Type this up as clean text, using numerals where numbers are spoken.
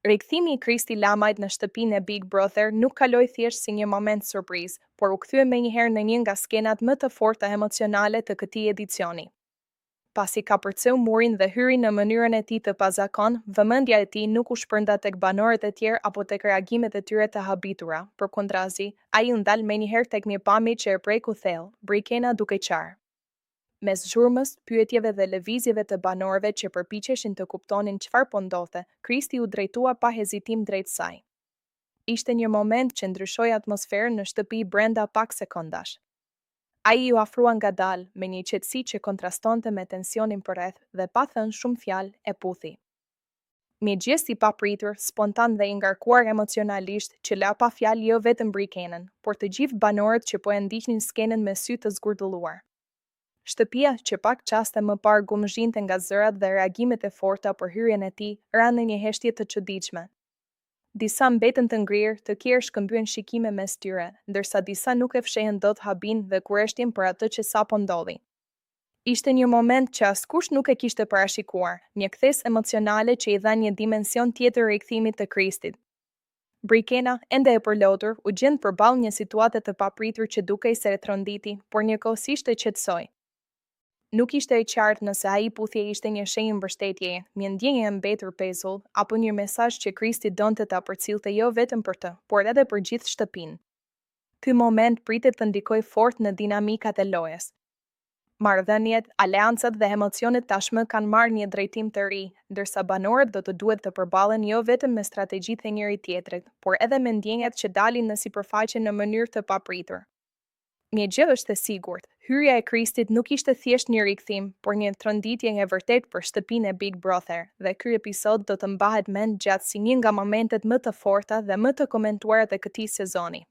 Rikthimi i Kristi Lamajt në shtëpinë e Big Brother nuk kaloi thjesht si një moment surprizë, por u kthye menjëherë në një nga skenat më të forta emocionale të këtij edicioni. Pasi ka përceu murin dhe hyri në mënyrën e tij të pazakon, vëmendja e tij nuk u shpërnda tek banorët e tjerë apo tek reagimet e tyre të habitura. Përkundrazi, ai u ndal menjëherë tek mirëpamja që e preku thellë, Brikena duke qarë. Mes zhurmës, pyetjeve dhe lëvizjeve të banorëve që përpiqeshin të kuptonin çfarë po ndodhte, Kristi u drejtua pa hezitim drejt saj. Ishte një moment që ndryshoi atmosferën në shtëpi brenda pak sekondash. Ai ju afrua ngadalë me një qetësi që kontrastonte me tensionin përreth dhe pa thënë shumë fjalë e puthi. Një gjest i papritur, spontan dhe i ngarkuar emocionalisht që la pa fjalë jo vetëm Brikenën, por të gjithë banorët që po e ndiqnin skenën me sy të zgurdulluar. Shtëpia që pak qaste më parë gumëzhinte nga zërat dhe reagimet e forta për hyrjen e tij, ra në një heshtje të çuditshme. Disa mbetën të ngrirë, të tjerë shkëmbyen shikime mes tyre, ndërsa disa nuk e fshehën dot habin dhe kurreshtjen për atë që sapo ndodhi. Ishte një moment që askush nuk e kishte parashikuar, një kthes emocionale që i dha një dimension tjetër rikthimit të Kristit. Brikena, ende e përlotur, u gjend përballë një situate të papritur që dukej se e tronditi, por njëkohësisht e qetësoi. Nuk ishte e qartë nëse ai puthje ishte një shenjë mbështetjeje, një ndjenjë e mbetur pezull, apo një mesazh që Kristi donte ta përcillte jo vetëm për të, por edhe për gjithë shtëpinë. Ky moment pritet të ndikojë fort në dinamikat e lojës. Marrëdhëniet, aleancat dhe emocionet tashmë kanë marrë një drejtim të ri, ndërsa banorët do të duhet të përballen jo vetëm me strategjitë e njëri tjetrit, por edhe me ndjenjat që dalin në sipërfaqe në mënyrë të papritur. Një gjë është e sigurt, hyrja e Kristit nuk ishte thjesht një rikthim, por një tronditje e vërtet për shtëpinë e Big Brother, dhe ky episod do të mbahet mend gjatë si një nga momentet më të forta dhe më të komentuara të këtij sezoni.